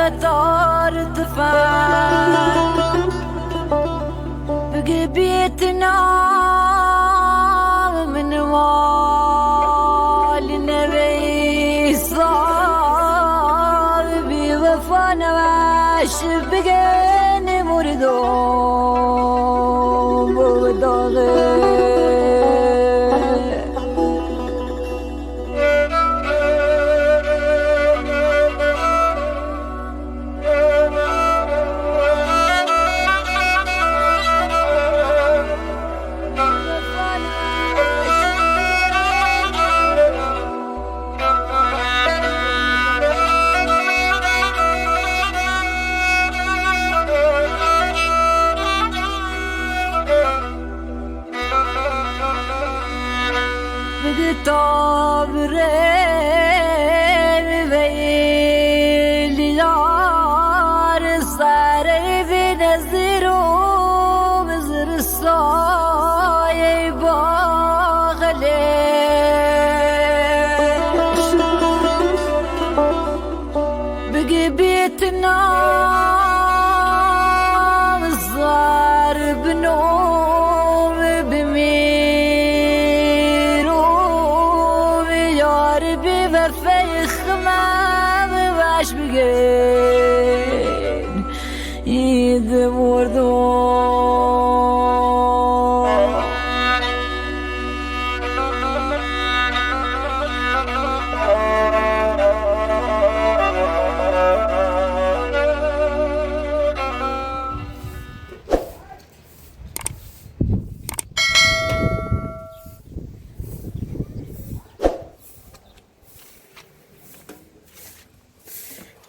قطار تفهم بقي بيتنا من وال النبي صار بوفانا واش بقيني مردوم وداغي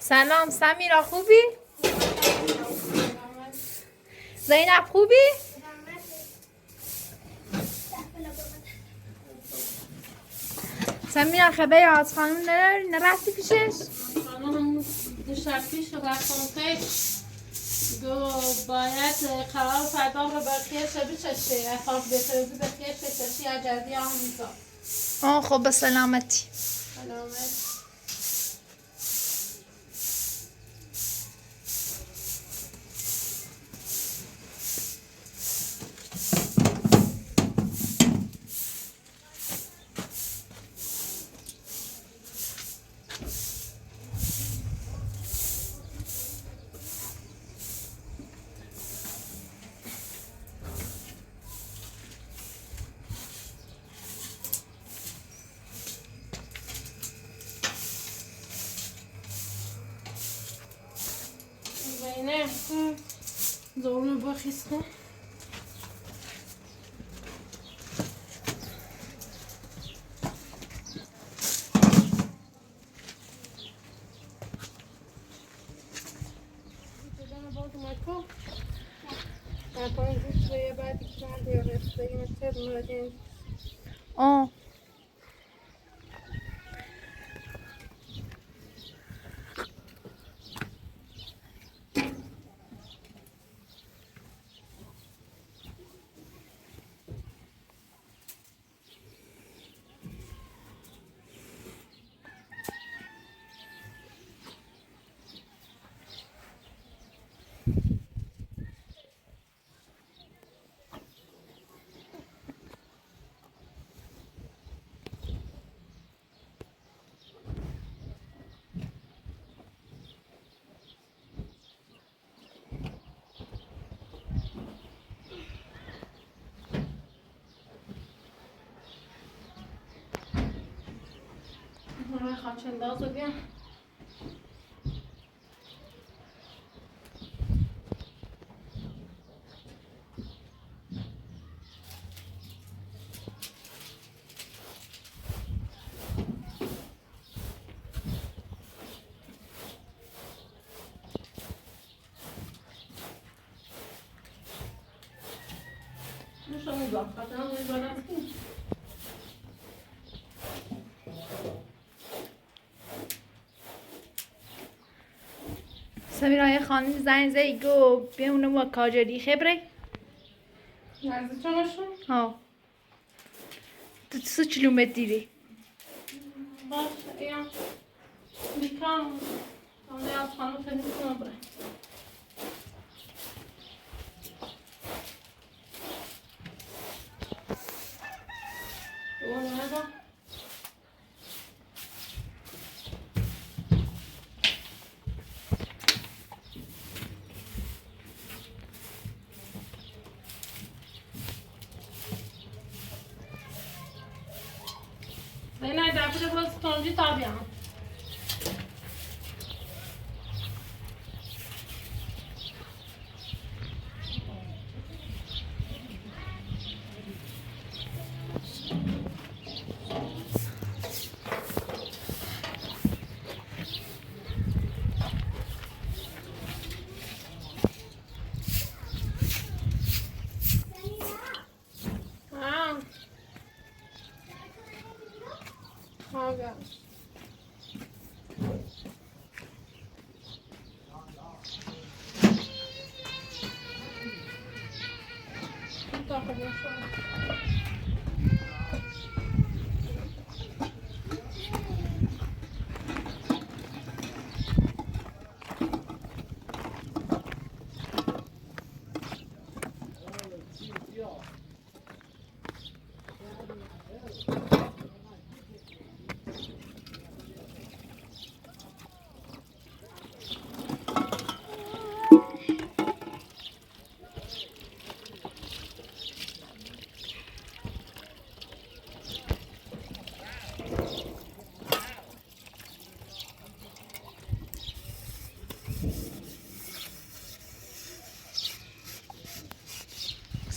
سلام سمیرا خوبی؟ زینب خوبی؟ سمیرا خبری از خانم نداری؟ نرفتی پیشش؟ خانم دو شب پیش رفتم پیش گو باید قرار فردا رو بخیر شبی چشتی اخواب بترزی بخیر چشتی اجازی همونطور خب به سلامتی سلامت نه زورم بخیز کن خواهد دازو بیا نشون میدم خواهد میدونم سمیرا یه خانم زنگ زدی گو بیمونه با کاجری خبره؟ نزد چونشون؟ ها تو 3 کیلومتر دیری باش ایم بیکام Onu az خانم خیلی میتونم برای اون نگاه نه دفعه باز تونجی تابیم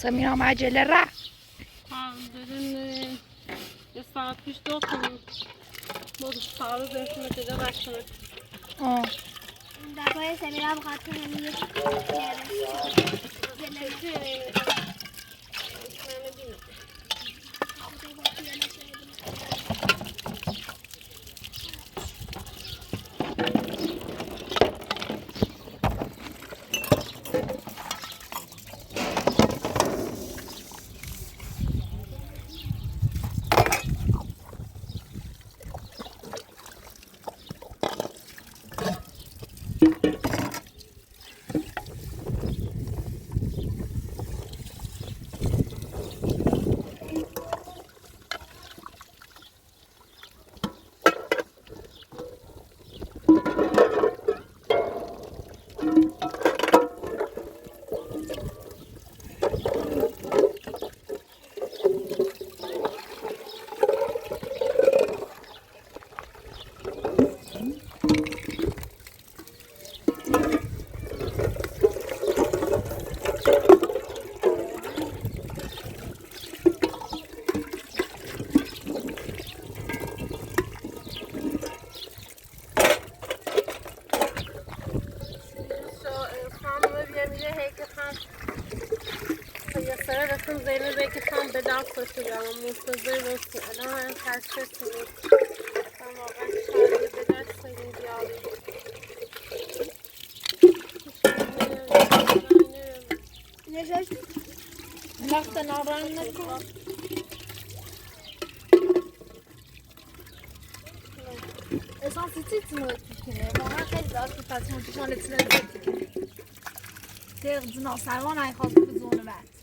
سمیرا عجله رفت. dedim یه ساعت پیش دو کنیم بود ساعت بهشون بده باشونه دفعه سمیرا بخاطر همین یک Sen Zeynep belki tam bedava koşuyor ama mutsuzluğu olsun. Ama ben harshest بود. Ama ben şarjı bedel sayın diyalıyım. نشست وقت ناران نکن. احسان فیتی تنوی تکنه واقعا خیلی داشت که تصمیم تکنه تنوی تکنه تیغ جنا سروان های خواست بزونه بعد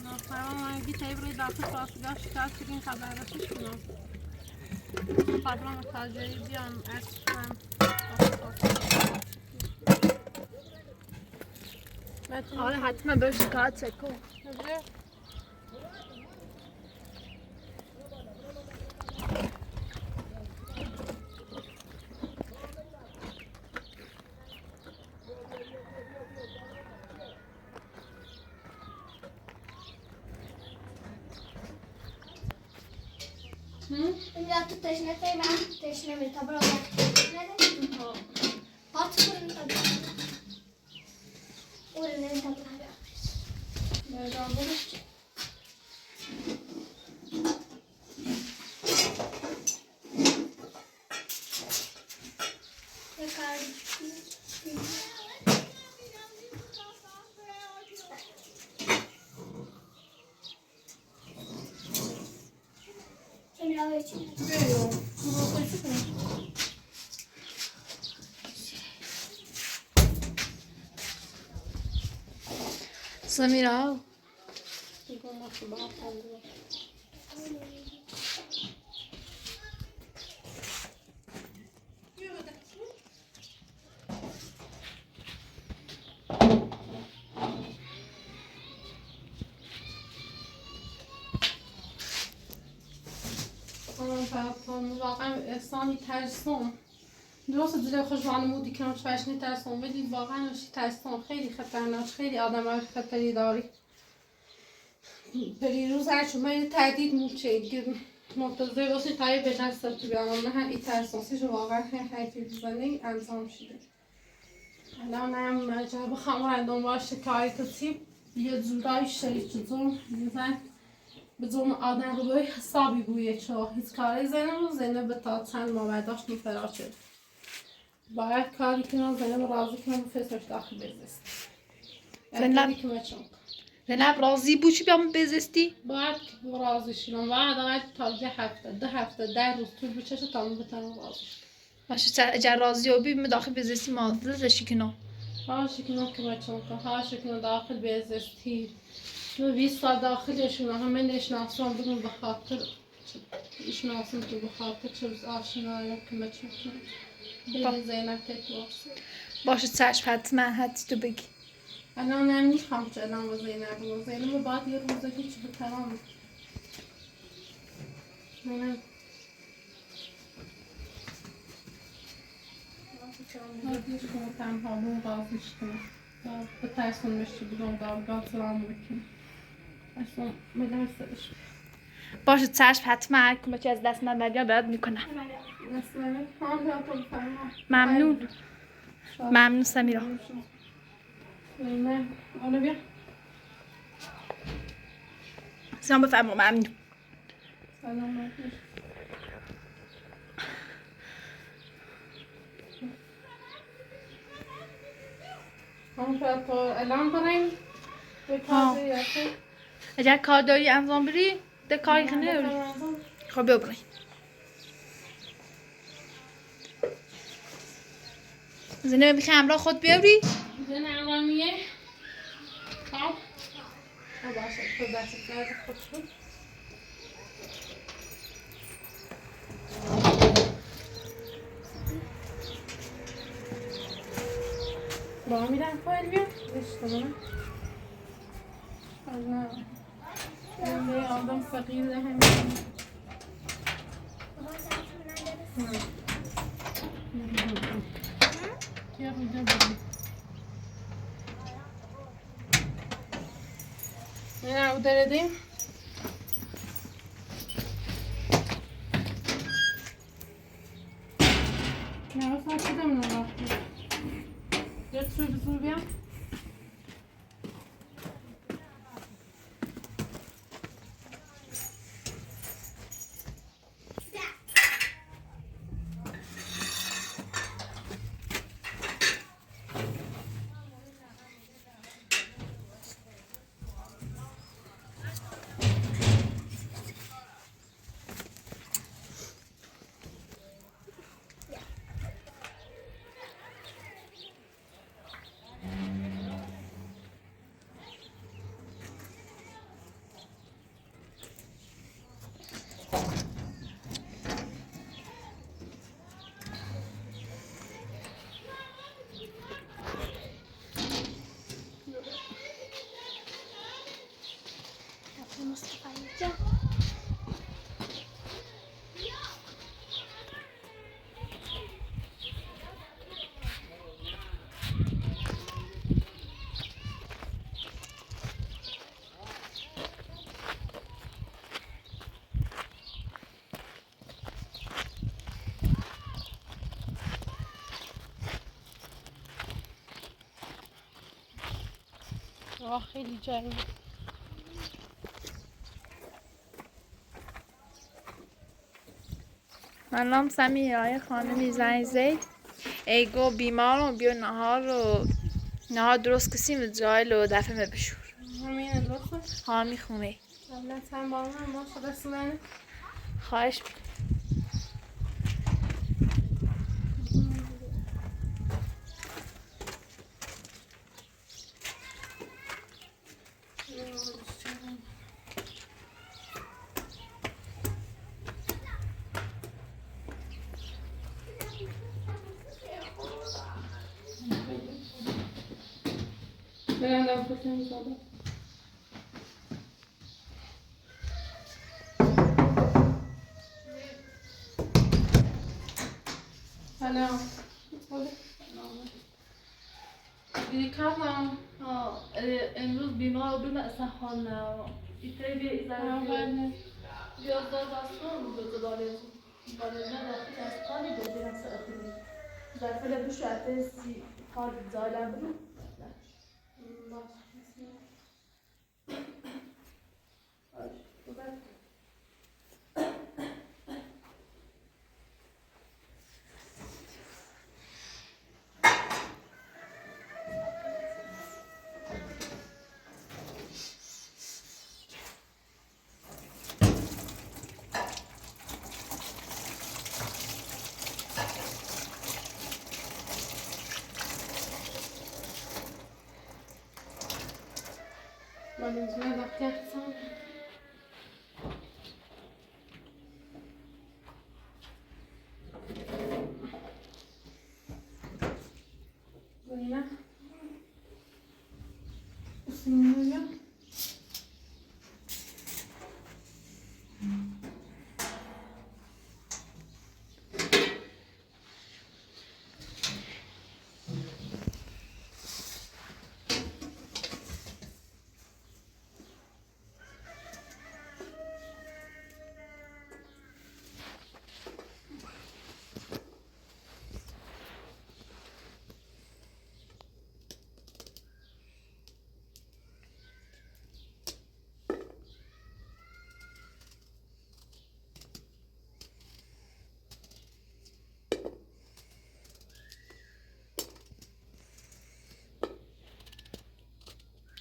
نافرمان من گی تیبری داشت فاسدار شکست کردیم خبر رسیش کنم. خبرم تاجری بیام ارشم. آره حتما بهش شکایت کن. اینجا تو تشنه خیلی من تشنه می تا برای تشنه ده هات کنیم تا برای اوره نمی تا برای سمیرا دیگه ما که با خونده واقعا احسانی ترسم درست دل خوش وانمودی که نوش ترسم ولی واقعا ترسم خیلی خطرناک خیلی آدم های خطری داری روز هرچون من تهدید موچه دیگه منتظر باشی تا یه بجنست تو بیانم نه هم ای ترسانسیش واقعا خیلی بزنه انجام شده الان هم مجرب خمار دنبال شکایتی یه جورایی شریف چطور میزن به دوم آدم رو به حسابی بویه چه هیچ کاری زینب تا چند ما برداشت فرار شد باید کاری کنم زینب راضی کنم فسرش داخل بزست زینب راضی بود چی بیام بزستی؟ باید راضی شدم باید اگر تا ده هفته 10 روز طول بچشه تا من بتونم راضی شدم باشه اگر راضی و بیم داخل بزستی ما دلشی کنم هاشی کنم که بچم کنم هاشی کنم داخل بزستی 20 سال داخلشون من نشناسم بگم به خاطر نشناسم که به خاطر چه آشنایی که بچم کنم زینب تکوارسی باشه چشم حتما تو بگی الان نمیخوام چه الان با زینب باید یه روزه هیچ بکنم من دیگه شما تنها بون قاضیش کنم به ترسون مشتی بگم دارگاه سلام بکنم اصلا مدرسش باشه چشم حتما هر کمچی از دست من بریا برات میکنم ممنون ممنون سمیرا نه آنو بیا سلام بفرما ممنون سلام هم شاید تو اعلام کنیم به کار بیاتی اگر کار داری انجام بری ده کاری که نداری خب ببری زینه میخوای همراه خود بیاری؟ زینه همراه میه خب باشه تو دست خود شد با میرم خواهد بیاد بشتمونه نه آدم فقیر ده همین کیا بوده بودی نه او دردیم نه اصلا کدام نرافتی یک سو بزور بیام خیلی جایی من نام سمیرا خانمی زنگ زید ایگو بیمارم بیو نهار درست کسیم جایل و دفعه بشور همین درسته؟ ها میخونه دولت هم با من ما شده سمنه خواهش برندم تو تمیزاده سلام دیگه امروز بیمار بودم اصلا حال ندارم ایتری بیا ایزاری biraz daha bastı mı götü dolayı ne vakit hastane götü nasıl atılır zarfıyla bu şu atesi hard zaylar bunu من اینجا وقتی احسان زینه سینویا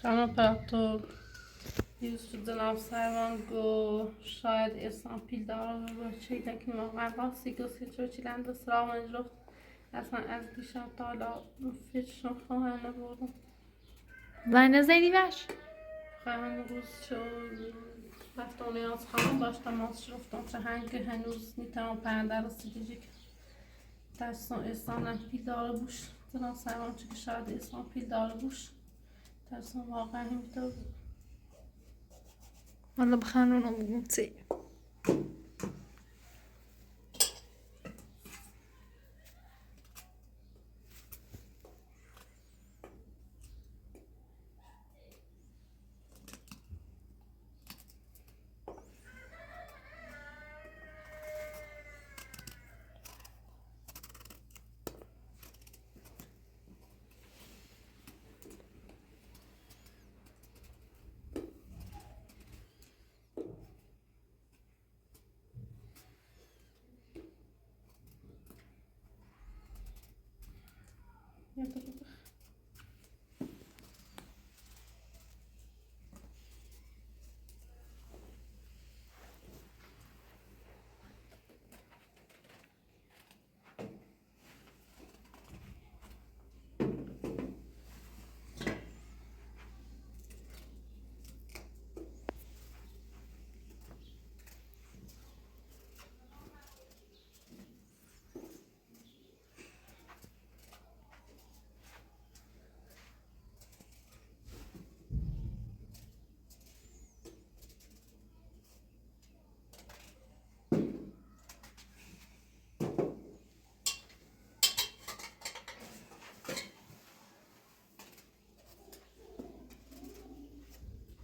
تمام پرتو یوسف جناب سرمان گو شاید احسان پیل داره و چی دکی موقع راستی گوشی چو چیلند سرمان رو اصلا از دیشب تا حالا فکر خواهر نبودم زنه زیدی باش خواهر روز چو رفتانه از همون داشتم از رفتم چه هنگ هنوز نیتم پرنده رسیدی که دستان احسان هم پیل داره بوش جناب سرمان چه که شاید احسان پیل داره بوش دستان واقعا همینطور والله بخانون ومتي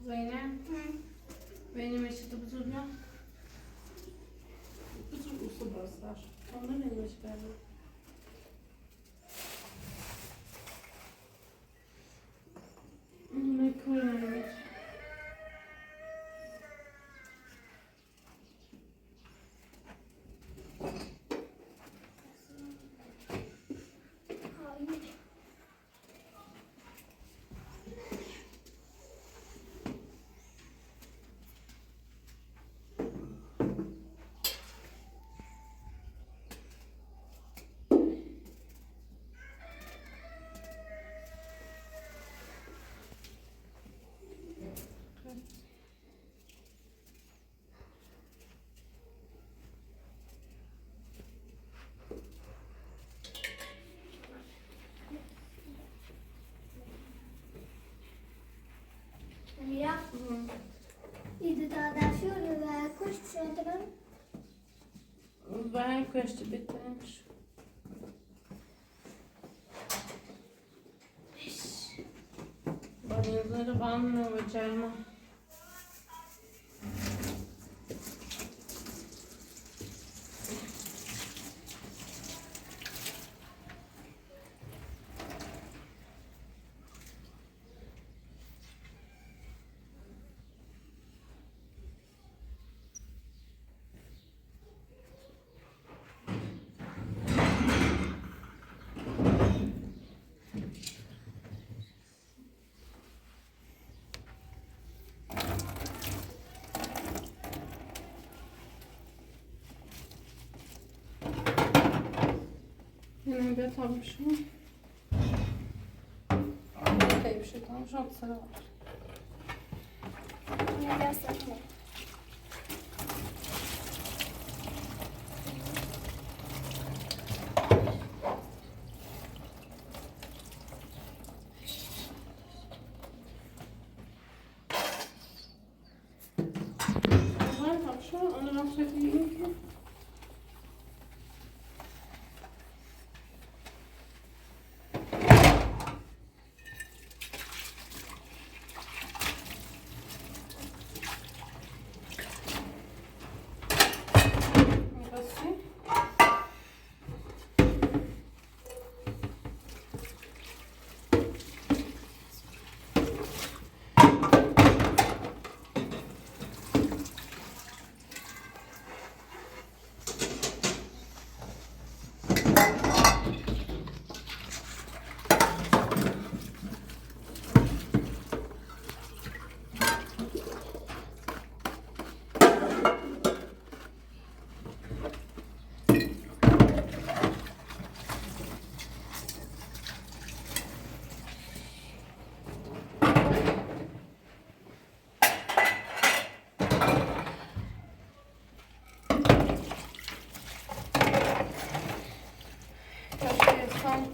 زینب benim eşiti buzurma buzur usul baslar onlar neymiş böyle ne koyuyormuş işte bitmemiş. Bazıları banmıyor bacağıma. Yine bir almışım. Bir şey kalmış, alt sıra var. Yine biraz sakın. Var kalmış, onu ben söyleyeyim ki.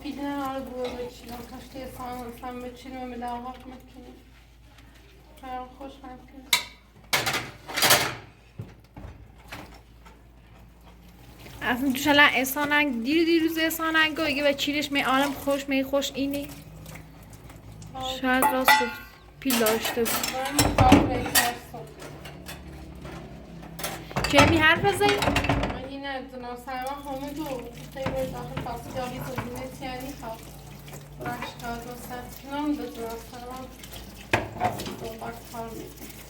Pideler var burada içilen. Kaçta yasağın sen beçilme mi daha bakmak ki. Hayal hoş herkes. اصلا توش الان احساننگ دیروز احساننگ گویی و چیلش می آرام خوش اینی شاید راست گفت پیل داشته بود چه می حرف بزنی؟ من یه ندونم سرما همه دو خیلی باید داخل فاصله یابی زمینه تیانی خواب برش کار دوستن کنم بدونم سرما دو بک کار میکنم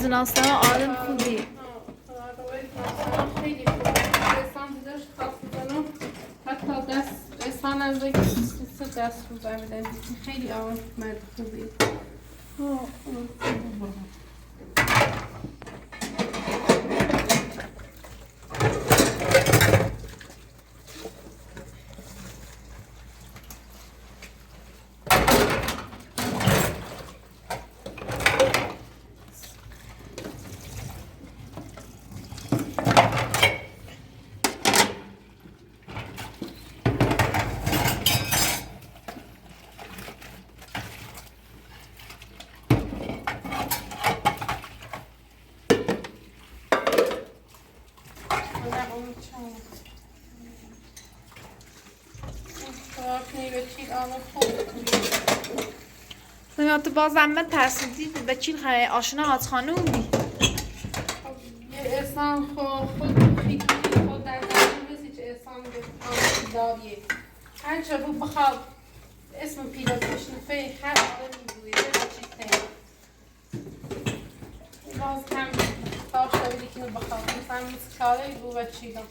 دونستم آدم خوبی خیلی خوب احسان دیداش خواست بزنم حتی احسان از دیگه دست رو بمیدن خیلی آن مرد خوبی سمیات بازم من ترسیدی و چیل خیلی آشنا از خانوم بی احسان خود فکری خود در درون بسی چه احسان به داریه هر چه بود بخواب اسم پیلاتش نفه هر آدمی بویده و چی تیم باز هم داشته بودی که بخواب مثلا مسکاره بود و چی دم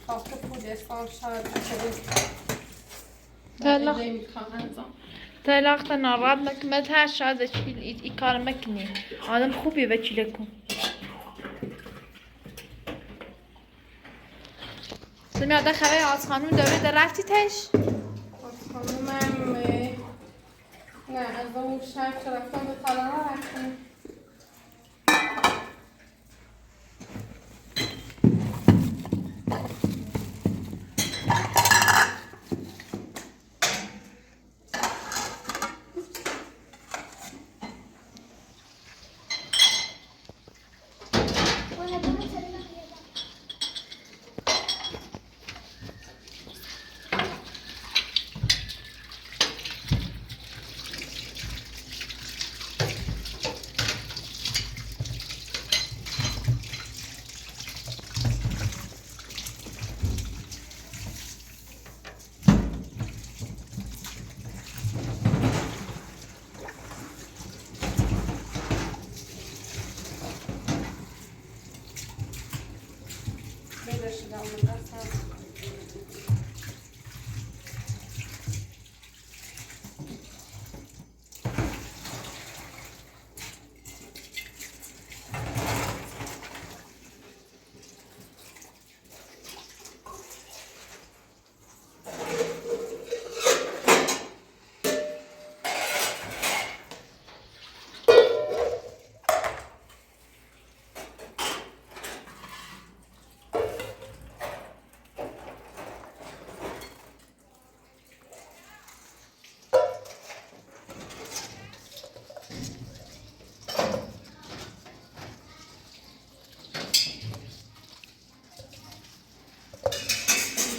خواب که بود احسان شاید تلاخت ناراحت نکن هر شاید چیل ای کار مکنی آدم خوبی و چیل کن سمیات خبه از خانوم دوره در رفتی تش؟ خانومم نه از اون شهر که رفتم به تالانه رفتیم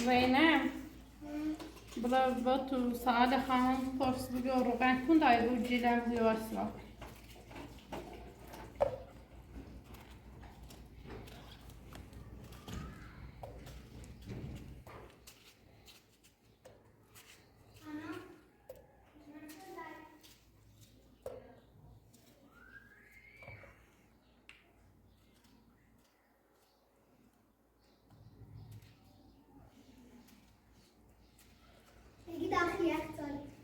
زینب برا با تو سعاد خواهم پرس بگو روغن کن دایی رو جیلم زیاد سلا بگی داخل یک سالی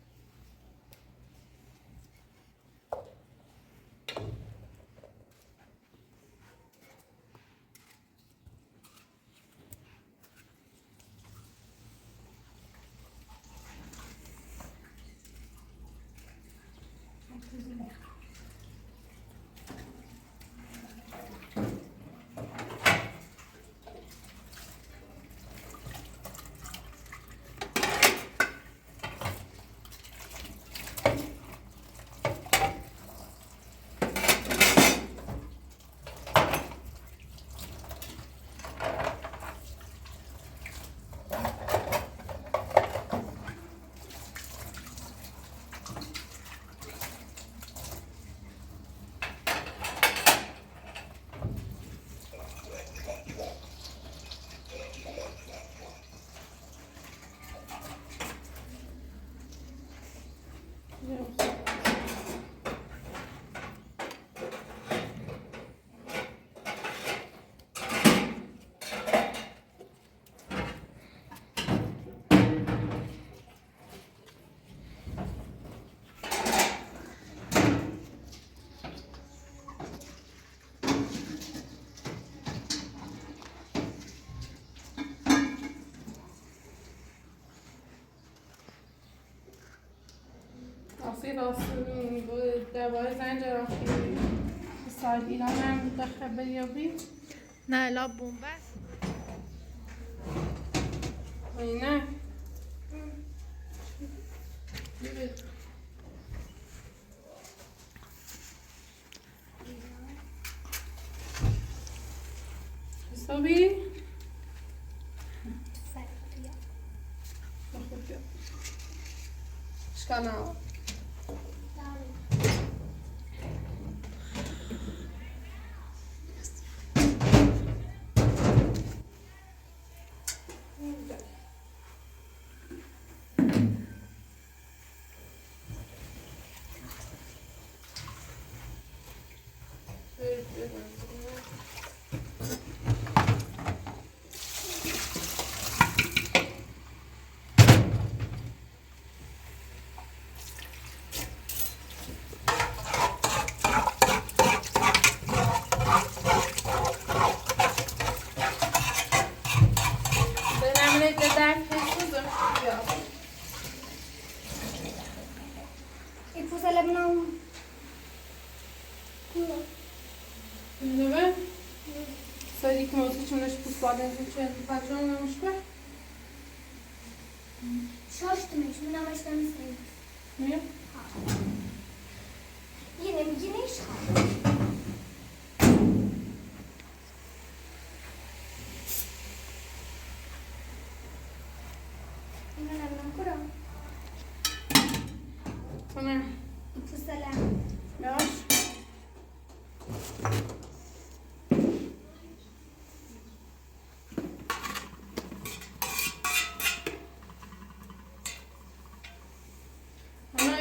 راست دوای زن جراحی ساعت ایران هم داخل بریابی نه لا بومبست نه حسابی؟ اشکال نداره Şaştım hiç, bunu amaçlarını sayın. Ne? Yine iş Yine hemen kuram. Tamam. İpu selam. Yavaş.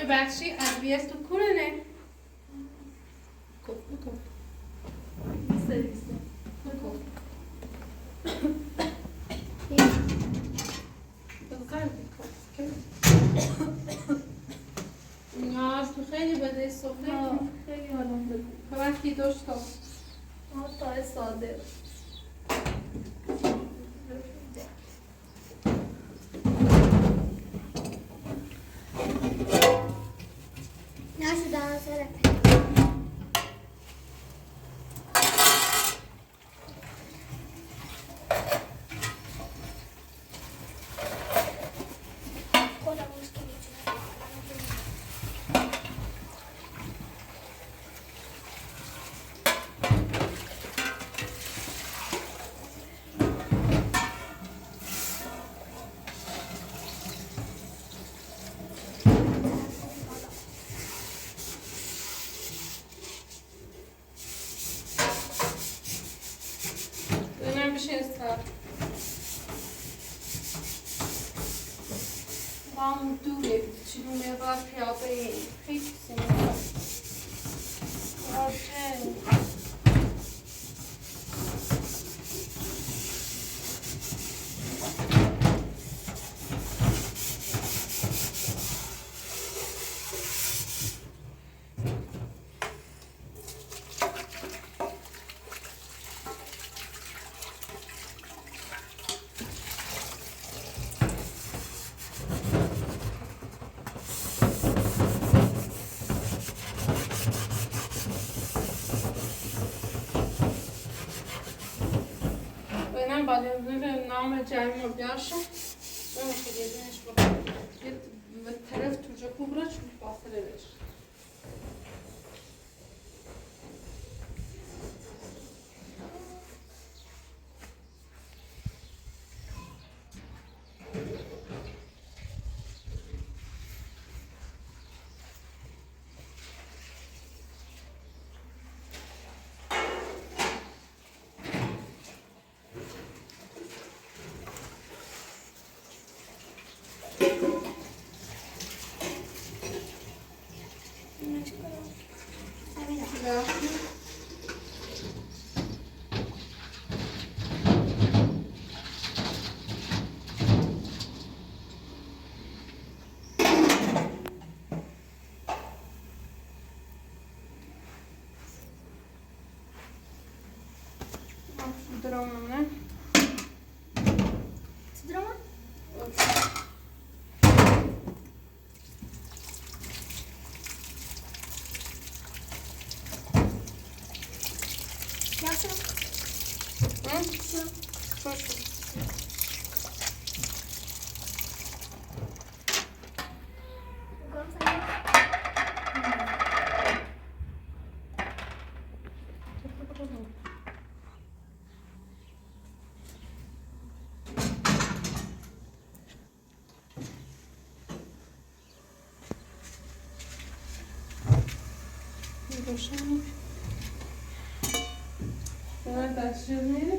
بخشی ادویه تو کنه کن سرویسه بزرگ که نیاز تو خیلی بده صبح خیلی حالم بگو وقتی داشت تا تا ساده نشده سره خودم مشکل ببینم بشه استرا با هم دوره چیلو میبار پیاده خیلی سنگه راجه ببینم باید نام جمعی رو بیارشم اون خیلی دنش بکنم به طرف تو جا کوبرا چون باطره بشه درامونه درما Yaxşı. Hı? Hoş. روشن باید دستشویی میری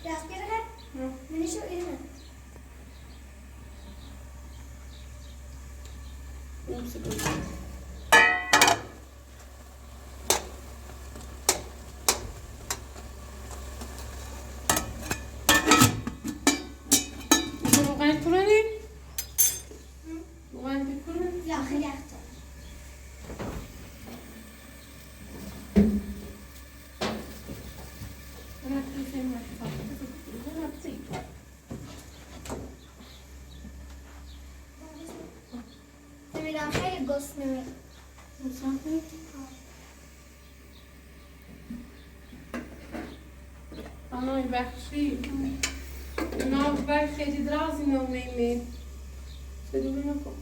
دست گیره منشو اینه اون سیگار روغن پرانی؟ روغن بکنه؟ یا خیلی اختار Samira خیلی گسنه آنای بخشی اینا وقت خیلی دراز اینا میمید بدون نکن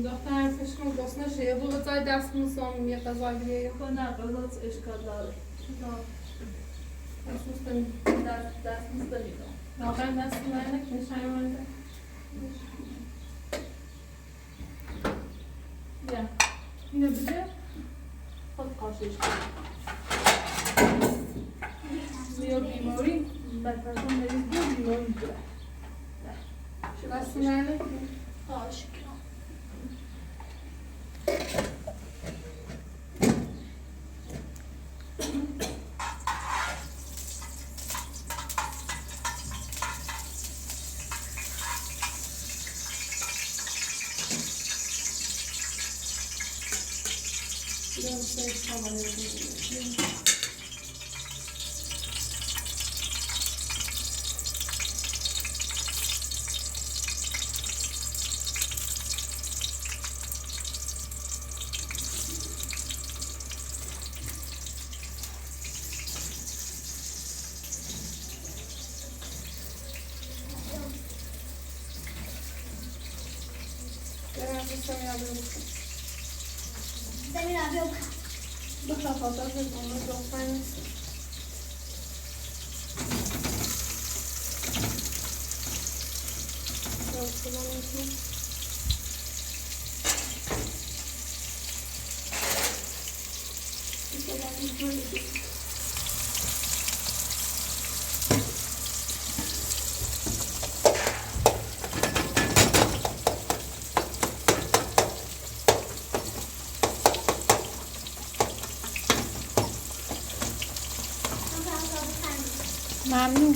دختر فشکم گسنه شه یه بود زای دست موسام یه قضا گریه کنه قضاوت اشکال داره دست نیست داریم واقعا دست من نکنشن من بیا اینو بده خود قاشش کن بیا بیماری بدبختان مریض بیا بیماری بیا دست من نکنشن خواهش کنم Samira بیا بخواب. بخواب تا زمان دوستان ممنون.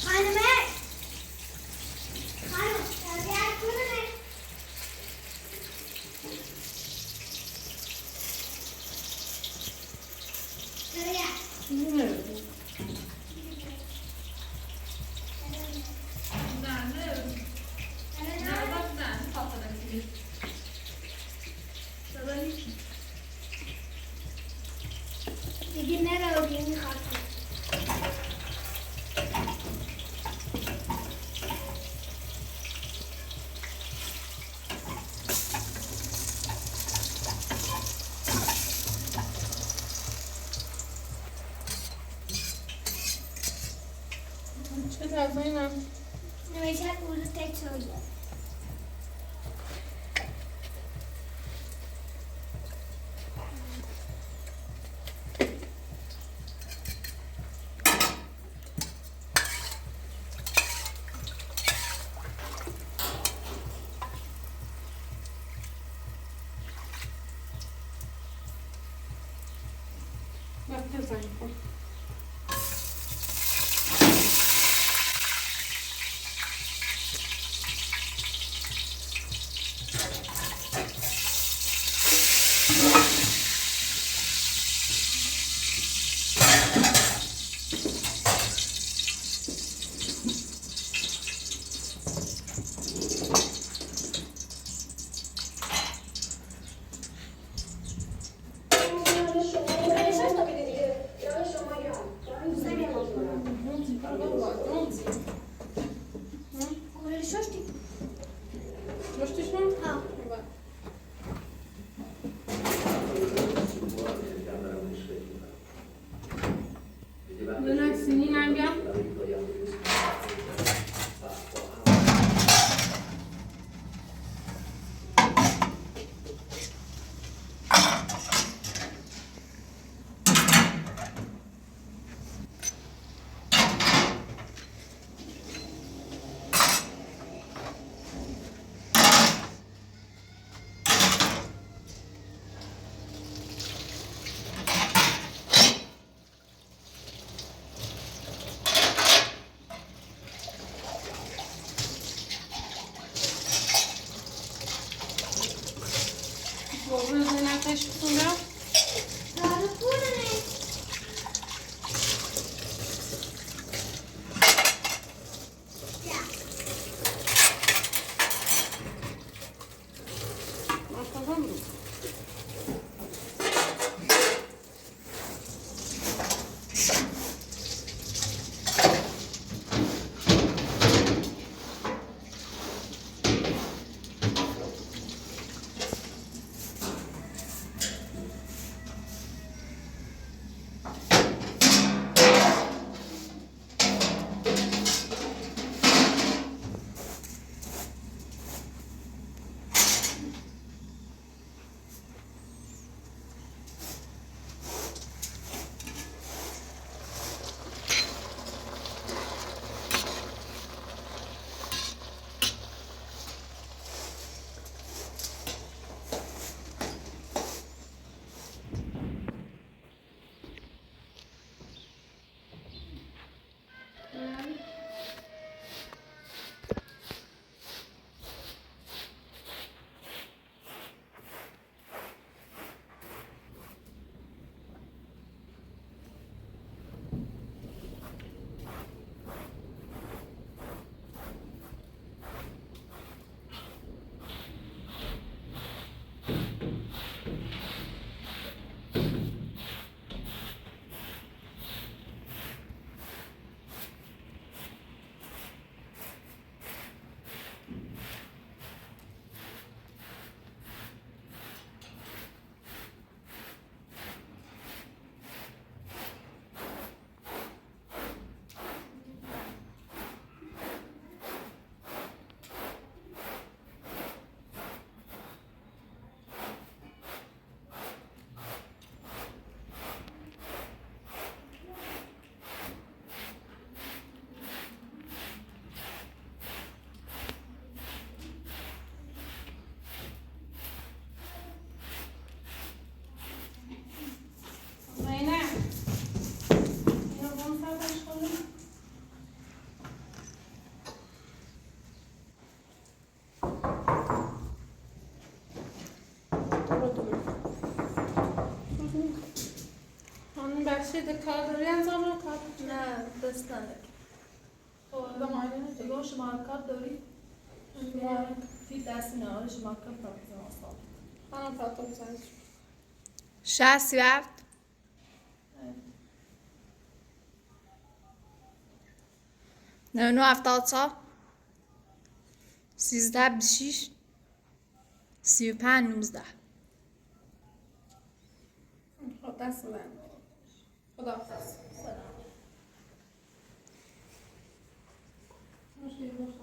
خانمه خانم تربیت کنه تربیت دیگه نرو دیگه میخواد چه تازه نمیشه اولو تک شده وقت زنگ کن فرشید کار داری انجام رو کار نه دست نداری زمانی تو شما کار داری؟ فی درسی نه شما کار پاکیزه ماستان خانم فاطمه بزنید 67 99 74 13 26 35 19 خب دست بزن خدا حافظ سلام مشکلی باشه